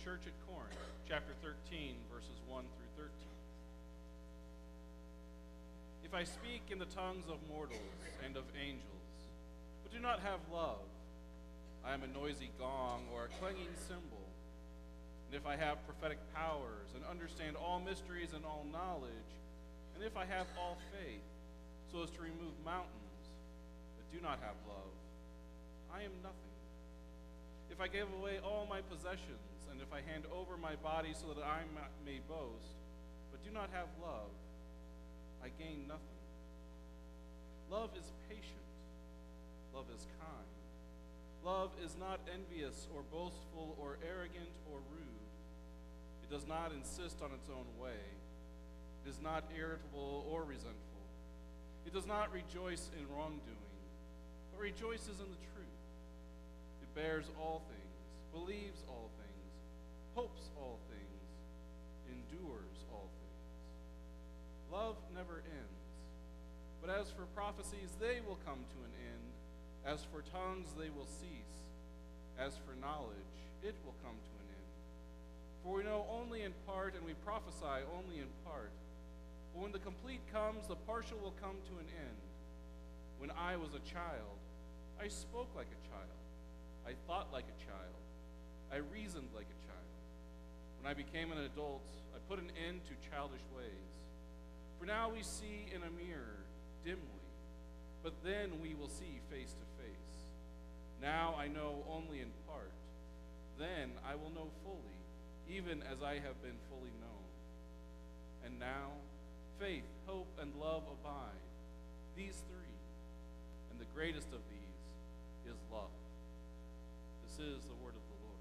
church at Corinth, chapter 13, verses 1 through 13. If I speak in the tongues of mortals and of angels, but do not have love, I am a noisy gong or a clanging cymbal. And if I have prophetic powers and understand all mysteries and all knowledge, and if I have all faith so as to remove mountains, but do not have love, I am nothing. If I give away all my possessions, and if I hand over my body so that I may boast, but do not have love, I gain nothing. Love is patient. Love is kind. Love is not envious or boastful or arrogant or rude. It does not insist on its own way. It is not irritable or resentful. It does not rejoice in wrongdoing, but rejoices in the truth. It bears all things, believes all things, hopes all things, endures all things. Love never ends. But as for prophecies, they will come to an end. As for tongues, they will cease. As for knowledge, it will come to an end. For we know only in part, and we prophesy only in part. But when the complete comes, the partial will come to an end. When I was a child, I spoke like a child. I thought like a child. I reasoned like a child. When I became an adult, I put an end to childish ways. For now we see in a mirror, dimly, but then we will see face to face. Now I know only in part. Then I will know fully, even as I have been fully known. And now, faith, hope, and love abide, these three, and the greatest of these is love. This is the word of the Lord.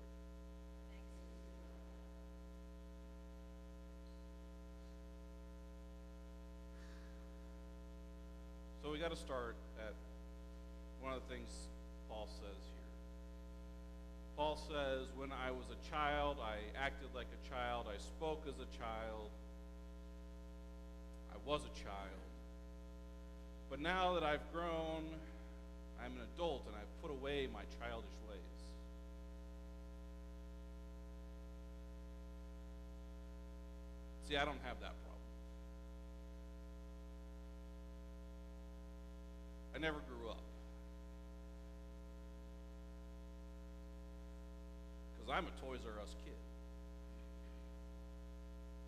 So we got to start at one of the things Paul says here. Paul says, when I was a child, I acted like a child, I spoke as a child, I was a child. But now that I've grown, I'm an adult and I've put away my childish ways. See, I don't have that problem. I never grew up. Because I'm a Toys R Us kid.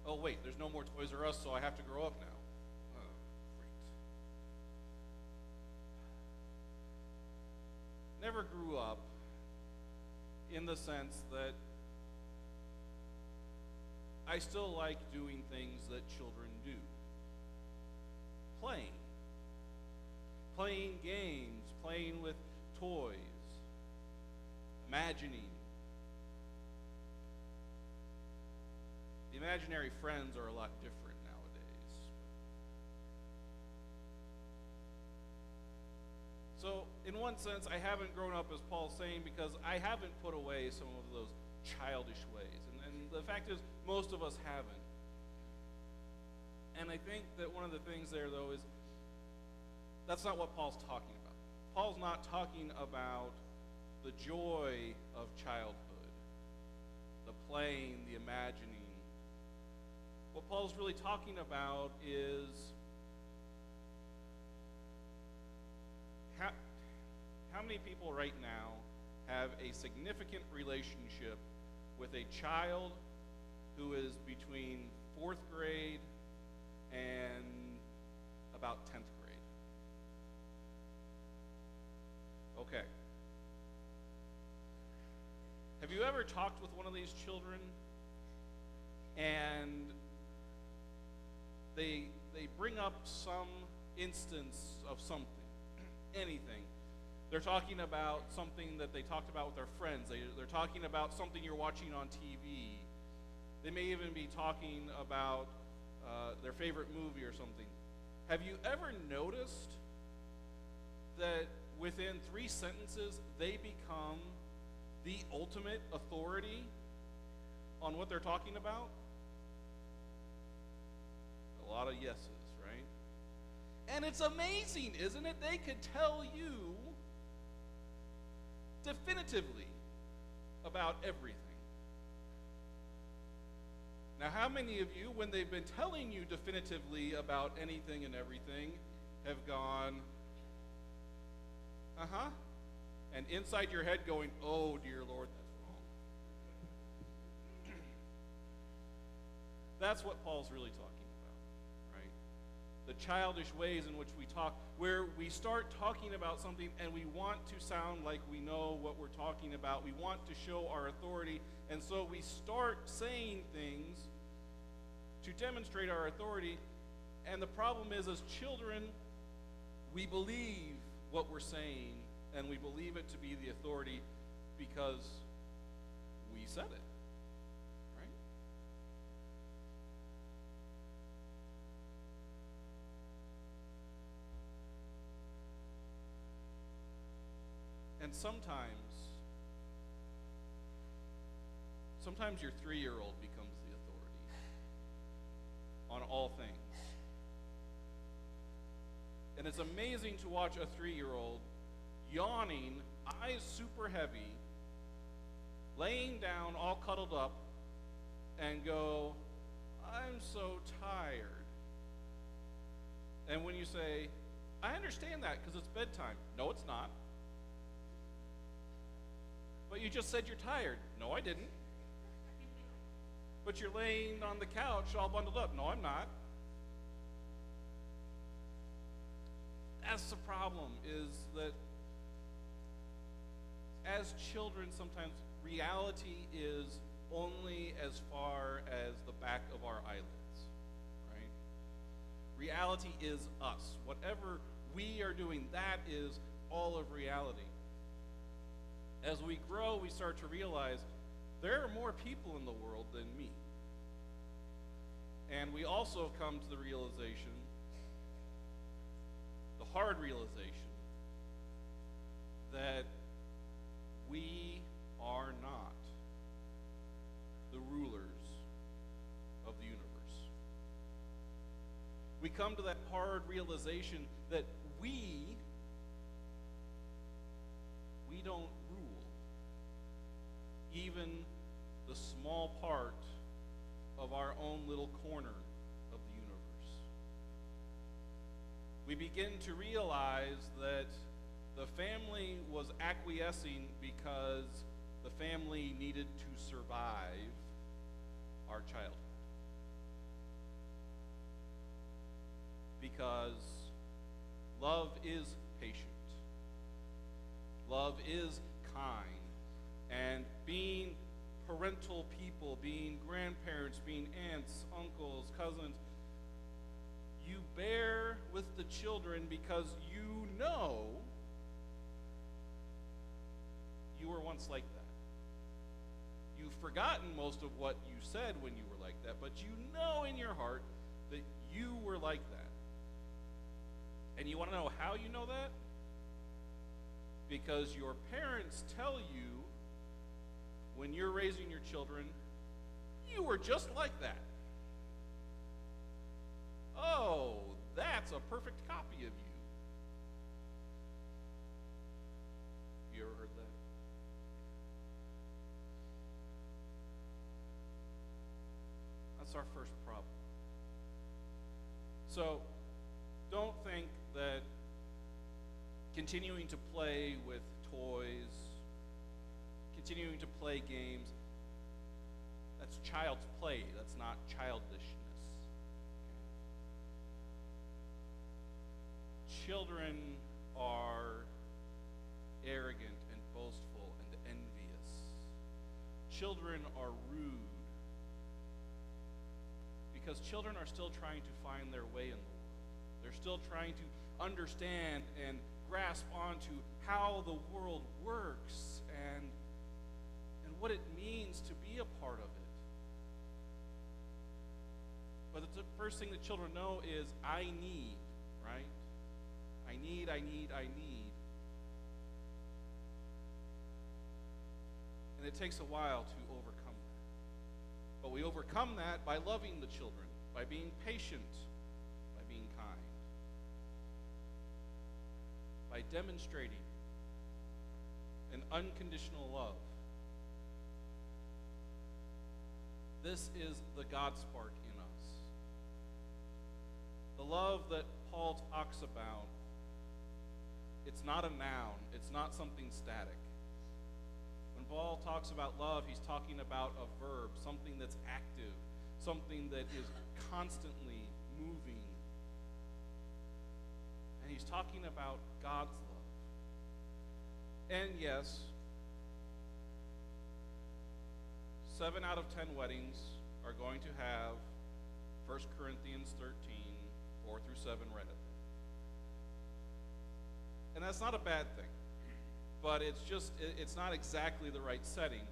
Oh, wait, there's no more Toys R Us, so I have to grow up now. Oh, great. Never grew up in the sense that I still like doing things that children do. Playing games, playing with toys, imagining. The imaginary friends are a lot different nowadays. So, in one sense, I haven't grown up, as Paul's saying, because I haven't put away some of those childish ways. And the fact is, most of us haven't. And I think that one of the things there, though, is that's not what Paul's talking about. Paul's not talking about the joy of childhood, the playing, the imagining. What Paul's really talking about is how many people right now have a significant relationship with a child who is between 4th grade and about 10th grade. Okay. Have you ever talked with one of these children and they bring up some instance of something, anything? They're talking about something that they talked about with their friends. They're talking about something you're watching on TV. They may even be talking about their favorite movie or something. Have you ever noticed that within 3 sentences they become the ultimate authority on what they're talking about? A lot of yeses, right? And it's amazing, isn't it? They could tell you definitively about everything. Now, how many of you, when they've been telling you definitively about anything and everything, have gone, uh-huh, and inside your head going, oh, dear Lord, that's wrong. That's what Paul's really talking about, right? The childish ways in which we talk, where we start talking about something and we want to sound like we know what we're talking about. We want to show our authority, and so we start saying things to demonstrate our authority. And the problem is, as children, we believe what we're saying, and we believe it to be the authority because we said it, right? And sometimes your 3-year-old becomes the authority on all things. And it's amazing to watch a 3-year-old yawning, eyes super heavy, laying down all cuddled up, and go, I'm so tired. And when you say, I understand that because it's bedtime. No, it's not. But you just said you're tired. No, I didn't. But you're laying on the couch all bundled up. No, I'm not. That's the problem, is that as children, sometimes reality is only as far as the back of our eyelids, right? Reality is us. Whatever we are doing, that is all of reality. As we grow, we start to realize there are more people in the world than me. And we also come to the realization, the hard realization, that we are not the rulers of the universe. We come to that hard realization that we don't rule even the small part of our own little corner of the universe. We begin to realize that the family was acquiescing because the family needed to survive our childhood. Because love is patient. Love is kind. And being parental people, being grandparents, being aunts, uncles, cousins, you bear with the children because you know you were once like that. You've forgotten most of what you said when you were like that, but you know in your heart that you were like that. And you want to know how you know that? Because your parents tell you when you're raising your children, you were just like that. Oh, that's a perfect copy of you. You ever heard that? That's our first problem. So, don't think that continuing to play with toys, continuing to play games, that's child's play. That's not childishness. Okay. Children are arrogant and boastful and envious. Children are rude because children are still trying to find their way in the world. They're still trying to understand and grasp onto how the world works and what it means to be a part of it. But the first thing that children know is, I need, right? I need. And it takes a while to overcome that. But we overcome that by loving the children, by being patient, by being kind, by demonstrating an unconditional love. This is the God spark in us. The love that Paul talks about, it's not a noun, it's not something static. When Paul talks about love, he's talking about a verb, something that's active, something that is constantly moving. And he's talking about God's love. And yes, 7 out of 10 weddings are going to have 1 Corinthians 13, 4 through 7 read it. And that's not a bad thing, but it's not exactly the right setting.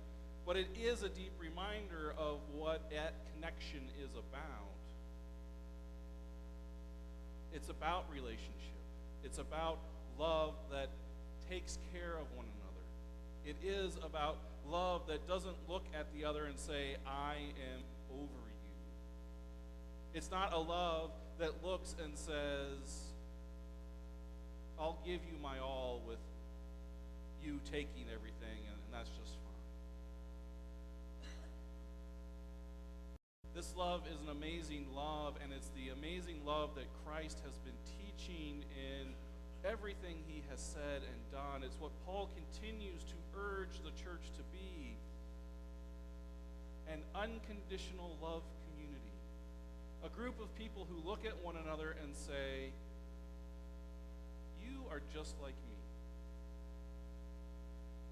But it is a deep reminder of what that connection is about. It's about relationship. It's about love that takes care of one another. It is about love that doesn't look at the other and say, I am over you. It's not a love that looks and says, I'll give you my all with you taking everything, and that's just fine. This love is an amazing love, and it's the amazing love that Christ has been teaching in everything he has said and done. It's what Paul continues to urge the church to be: an unconditional love community. A group of people who look at one another and say, you are just like me.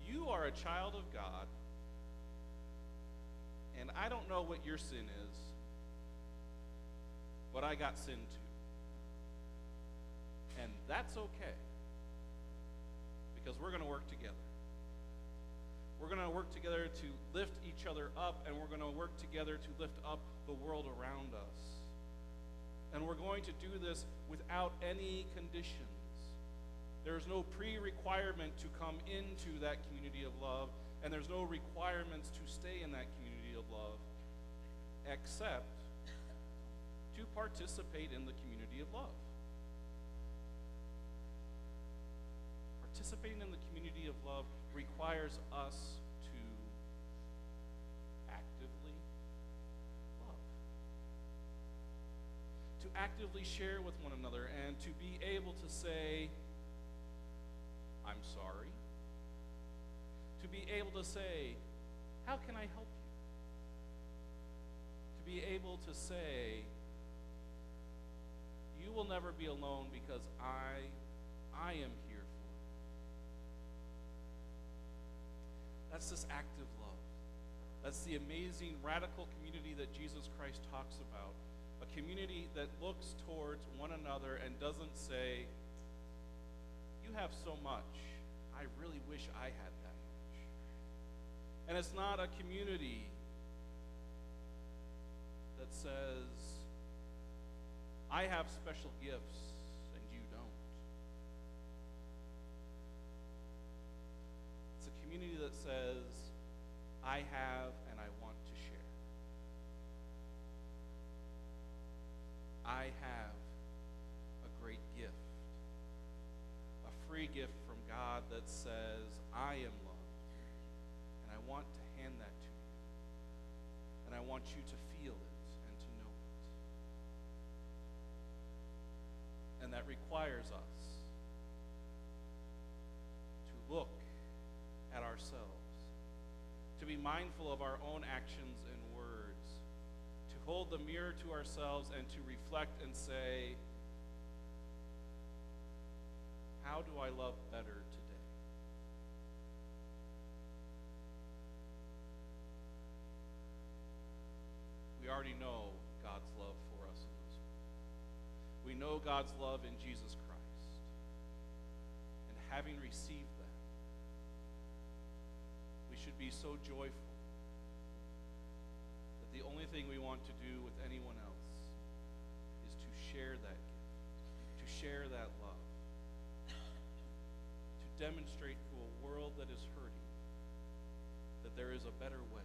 You are a child of God, and I don't know what your sin is, but I got sin too. And that's okay, because we're going to work together. We're going to work together to lift each other up, and we're going to work together to lift up the world around us. And we're going to do this without any conditions. There's no pre-requirement to come into that community of love, and there's no requirements to stay in that community of love, except to participate in the community of love. Participating in the community of love requires us to actively love, to actively share with one another, and to be able to say, I'm sorry, to be able to say, how can I help you? To be able to say, you will never be alone because I am here for you. That's this active love. That's the amazing radical community that Jesus Christ talks about. A community that looks towards one another and doesn't say, you have so much, I really wish I had that much. And it's not a community that says, I have special gifts and you don't. It's a community that says, I have and I want to share. I have a great gift. A free gift from God that says, I am loved, and I want to hand that to you, and I want you to feel it and to know it. And that requires us to look at ourselves, to be mindful of our own actions and words, to hold the mirror to ourselves and to reflect and say, how do I love better today? We already know God's love for us in this world. We know God's love in Jesus Christ. And having received that, we should be so joyful that the only thing we want to do with anyone else is to share that gift, to share that love, demonstrate to a world that is hurting that there is a better way.